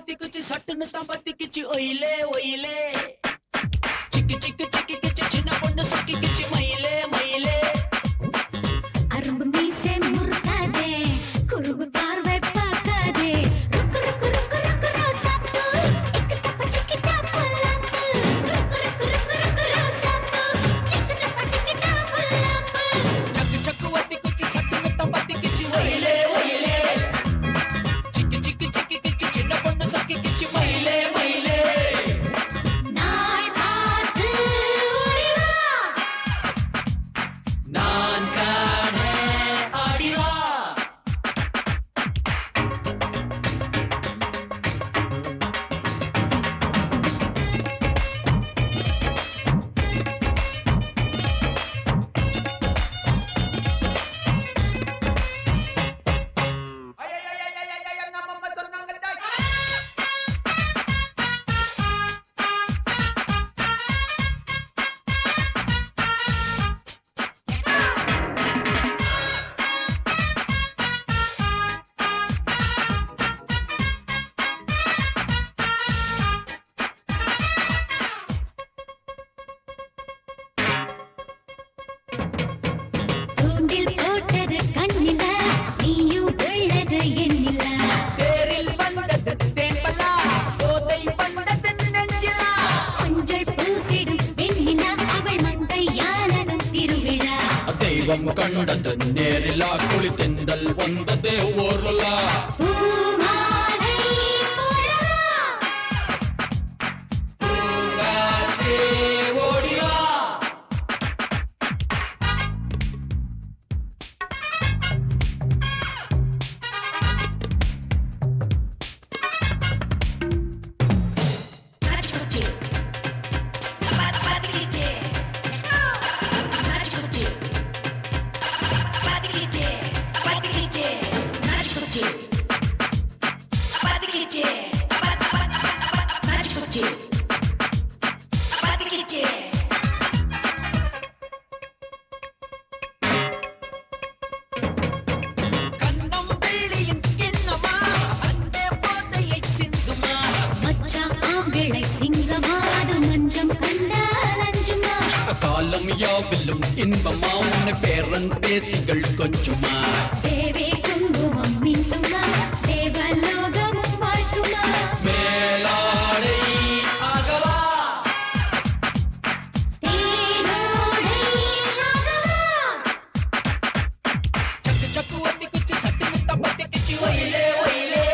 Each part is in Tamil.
பத்திக்குச்சு சட்டுன்னு தான் பத்திக்குச்சு ஒயிலே ஒயிலே சிக்கி சிக்கி சிக்கி கிச்சு சின்ன பொண்ணு சொக்கிக்குச்சு மயிலே மயிலே அரும்பு மீசை முறுக்காதே குறும்பு பார்வை பார்க்காதே ருக்கு ருக்கு ருக்கு ருக்கு ரோசாப்பூ இக்கு தப்ப சிக்கிட்டா புல்லாப்பு ருக்கு ருக்கு ருக்கு ருக்கு ரோசாப்பூ இக்கு தப்ப சிக்கிட்டா புல்லாப்பு சக்கு சக்கு வத்திக்குச்சு சட்டுன்னு தான் பத்திக்குச்சு ஒயிலே ஒயிலே சிக்கி சிக்கி சிக்கி கிச்சு சின்ன பொண்ணு சொக்கிக்குச்சு மயிலே மயிலே நாள் பார்த்து ஓடிவா நான் காண ஆடிவா தூண்டில் போட்டது கண்ணில நீயும் உள்ளது எண்ணில தேரில் வந்தது தேன்பலா போதை வந்தது நெஞ்சிலா மஞ்சள் பூசிடும் வெண்ணில அவள் மந்தையானதும் திருவிழா தெய்வம் கண்டது நேரிலா குளித்தெந்தல் வந்தது ஓர்லா பூமாலை போடவா பூங்காற்றே ஓடிவா கண்ணம் வெள்ளியின் கிண்ணமா அன்பே போதையை சிந்துமா மச்சா ஆம்பிளை சிங்கமாடு மஞ்சம் கண்டால் அஞ்சுமா காலம் யாவிலும் இன்பமா உன்னை பேரன் பேத்திகள் கொஞ்சமா தேவே குங்குமம் மின்னுமா தேவலோகமும் வாழ்த்துமா மேலாடை ஆகவா தேனோடை ஆகவா சக்கு சக்கு வத்தி குச்சி சட்டு முத்த பத்தி கிச்சி ஒயிலே ஒயிலே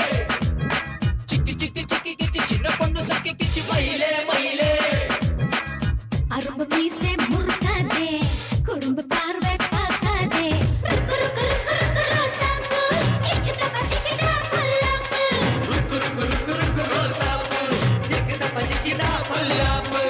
சிக்கி சிக்கி சிக்கி கிச்சி சின்ன பொண்ணு சக்கி கிச்சி மயிலே மயிலே அரும்பு மீசை முறுக்காதே குறும்பு பார்வை பார்க்காதே ருக்கு ருக்கு ருக்கு ருக்கு ரோசாப்பூ இக்கு தப்ப சிக்கிட்டா புல்லாப்பு ருக்கு ருக்கு ருக்கு ருக்கு ரோசாப்பூ எக்கிட்ட பச்சிக்கிடா பல்லாப்பு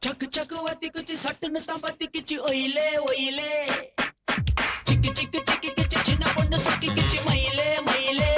சக்கு சக்கு வத்தி குச்சி சட்டுன்னு தான் பத்தி கிச்சி ஒயிலே ஒயிலே சிக்கி சிக்கி சிக்கி கிச்சி சின்ன பொண்ணு சொக்கி கிச்சி மயிலே மயிலே